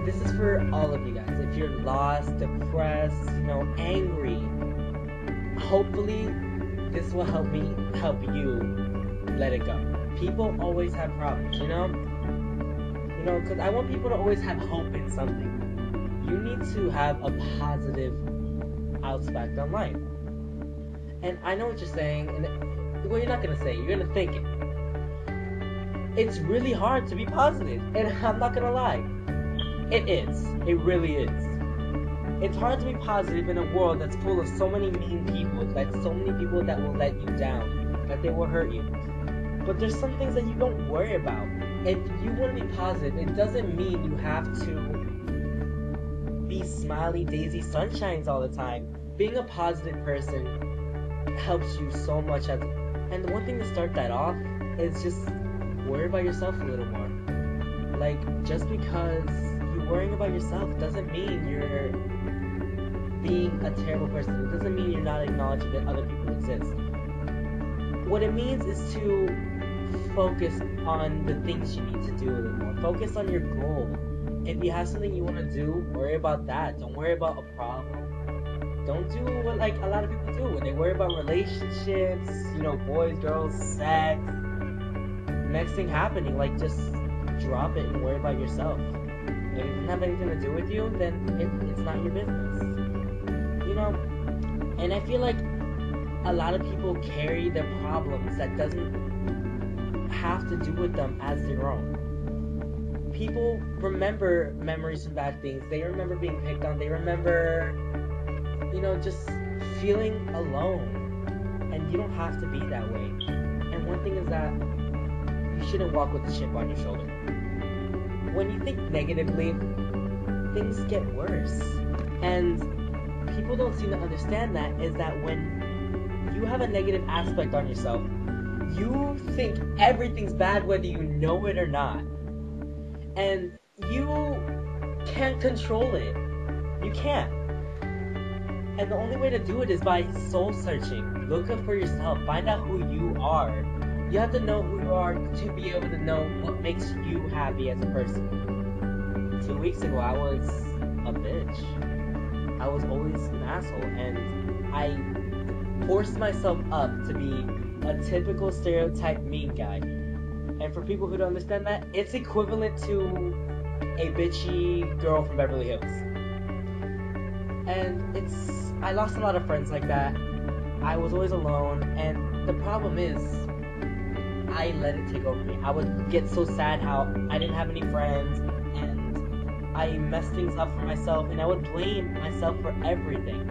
this is for all of you guys. If you're lost, depressed, angry, hopefully this will help you let it go. People always have problems, because I want people to always have hope in something. You need to have a positive aspect on life. And I know what you're saying, and well, you're not gonna say it, you're gonna think it. It's really hard to be positive, and I'm not gonna lie. It is. It really is. It's hard to be positive in a world that's full of so many mean people, that so many people that will let you down, that they will hurt you. But there's some things that you don't worry about. If you want to be positive, it doesn't mean you have to be smiley, daisy, sunshines all the time. Being a positive person helps you so much. And the one thing to start that off is just worry about yourself a little more. Like, just because you're worrying about yourself doesn't mean you're being a terrible person. It doesn't mean you're not acknowledging that other people exist. What it means is to focus on the things you need to do a little more. Focus on your goal. If you have something you want to do, worry about that. Don't worry about a problem. Don't do what like a lot of people do when they worry about relationships, boys, girls, sex. Next thing happening, like just drop it and worry about yourself. If it doesn't have anything to do with you, then it's not your business. And I feel like a lot of people carry their problems that doesn't have to do with them as their own. People remember memories from bad things. They remember being picked on. They remember, just feeling alone. And you don't have to be that way. And one thing is that you shouldn't walk with a chip on your shoulder. When you think negatively, things get worse. And people don't seem to understand that is that when you have a negative aspect on yourself, you think everything's bad whether you know it or not. And you can't control it. You can't. And the only way to do it is by soul searching. Look up for yourself. Find out who you are. You have to know who you are to be able to know what makes you happy as a person. 2 weeks ago, I was a bitch. I was always an asshole. And I forced myself up to be a typical stereotype mean guy. And for people who don't understand that, it's equivalent to a bitchy girl from Beverly Hills. And I lost a lot of friends like that. I was always alone, and the problem is, I let it take over me. I would get so sad how I didn't have any friends, and I messed things up for myself, and I would blame myself for everything.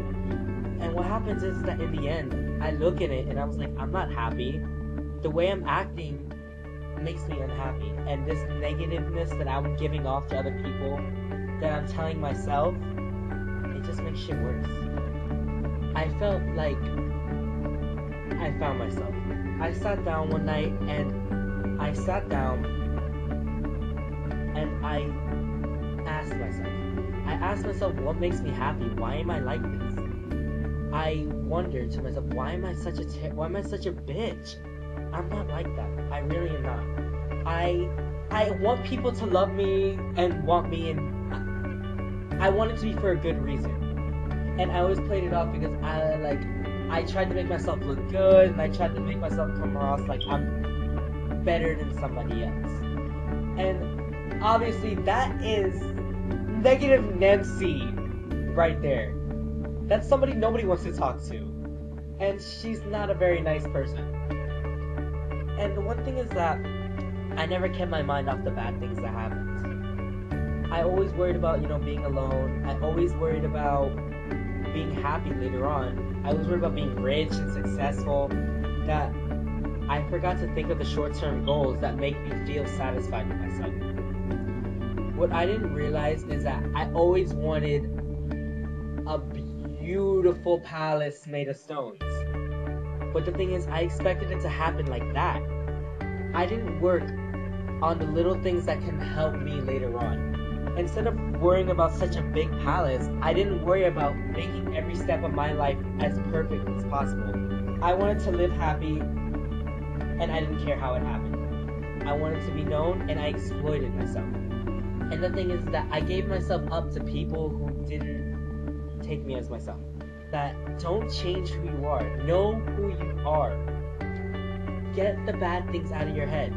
And what happens is that in the end, I look at it and I was like, I'm not happy. The way I'm acting makes me unhappy. And this negativeness that I'm giving off to other people, that I'm telling myself, it just makes shit worse. I felt like I found myself. I sat down one night and I asked myself, what makes me happy? Why am I like this? I wondered to myself, why am I such a bitch? I'm not like that. I really am not. I want people to love me and want me, and I want it to be for a good reason. And I always played it off because I tried to make myself look good, and I tried to make myself come across like I'm better than somebody else. And obviously that is negative Nancy right there. That's somebody nobody wants to talk to. And she's not a very nice person. And the one thing is that I never kept my mind off the bad things that happened. I always worried about, being alone. I always worried about being happy later on. I always worried about being rich and successful. That I forgot to think of the short-term goals that make me feel satisfied with myself. What I didn't realize is that I always wanted a beautiful palace made of stones. But the thing is, I expected it to happen like that. I didn't work on the little things that can help me later on. Instead of worrying about such a big palace, I didn't worry about making every step of my life as perfect as possible. I wanted to live happy, and I didn't care how it happened. I wanted to be known, and I exploited myself. And the thing is that I gave myself up to people who didn't take me as myself. That don't change who you are. Know who you are. Get the bad things out of your head.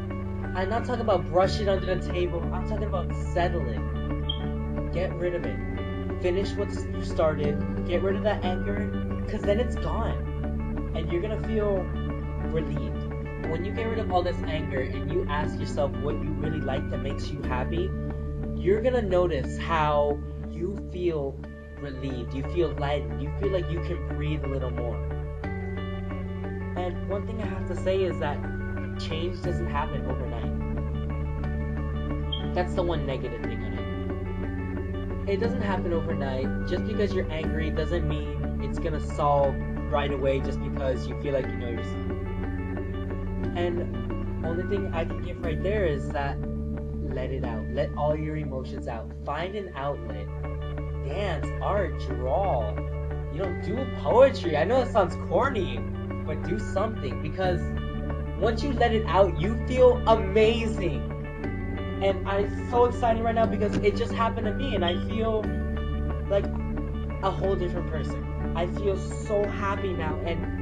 I'm not talking about brush it under the table. I'm talking about settle it. Get rid of it. Finish what you started. Get rid of that anger, because then it's gone. And you're going to feel relieved. When you get rid of all this anger and you ask yourself what you really like that makes you happy, you're going to notice how you feel relieved. You feel lightened. You feel like you can breathe a little more. And one thing I have to say is that change doesn't happen overnight. That's the one negative thing on it. It doesn't happen overnight. Just because you're angry doesn't mean it's gonna solve right away just because you feel like you know yourself. And only thing I can give right there is that let it out. Let all your emotions out. Find an outlet. Dance, art, draw. Do poetry. I know it sounds corny, but do something, because once you let it out, you feel amazing. And I'm so excited right now because it just happened to me, and I feel like a whole different person. I feel so happy now, and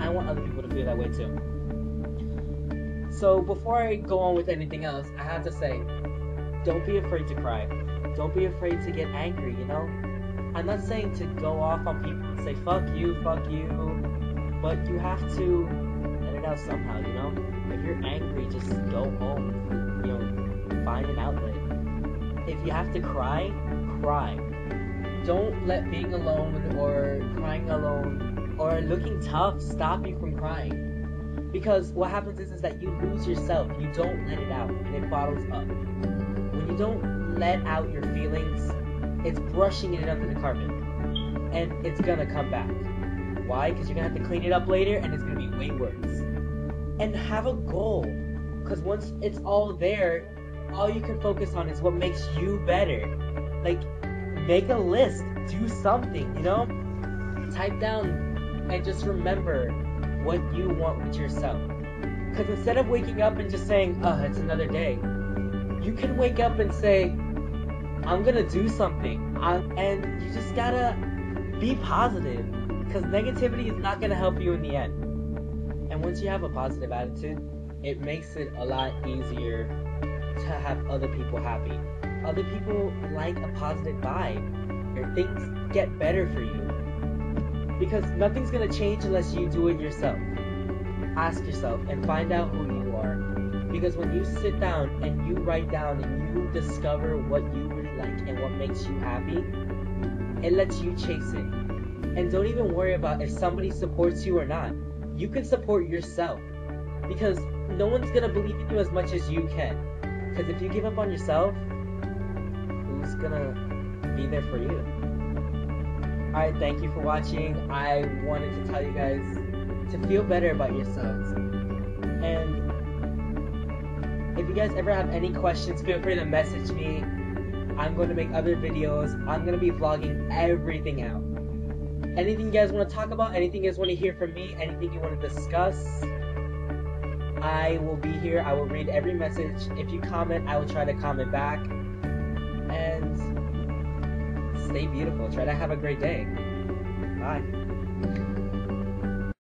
I want other people to feel that way too. So before I go on with anything else, I have to say, don't be afraid to cry. Don't be afraid to get angry, I'm not saying to go off on people and say, fuck you, but you have to let it out somehow, If you're angry, just go home, find an outlet. If you have to cry, cry. Don't let being alone or crying alone or looking tough stop you from crying. Because what happens is that you lose yourself. You don't let it out, and it bottles up. When you don't let out your feelings, it's brushing it under the carpet, and it's gonna come back. Why? Because you're gonna have to clean it up later, and it's gonna be way worse. And have a goal, because once it's all there, all you can focus on is what makes you better. Like, make a list, do something, Type down and just remember what you want with yourself. Because instead of waking up and just saying, it's another day, you can wake up and say, I'm gonna do something. And you just gotta be positive, because negativity is not gonna help you in the end. And once you have a positive attitude, it makes it a lot easier to have other people happy. Other people like a positive vibe, or things get better for you. Because nothing's gonna change unless you do it yourself. Ask yourself and find out who you are. Because when you sit down and you write down and you discover what you really like and what makes you happy, it lets you chase it. And don't even worry about if somebody supports you or not. You can support yourself. Because no one's gonna believe in you as much as you can. Because if you give up on yourself, who's gonna be there for you? Alright, thank you for watching. I wanted to tell you guys to feel better about yourselves. And if you guys ever have any questions, feel free to message me. I'm going to make other videos. I'm going to be vlogging everything out. Anything you guys want to talk about, anything you guys want to hear from me, anything you want to discuss, I will be here. I will read every message. If you comment, I will try to comment back. And stay beautiful. Try to have a great day. Bye.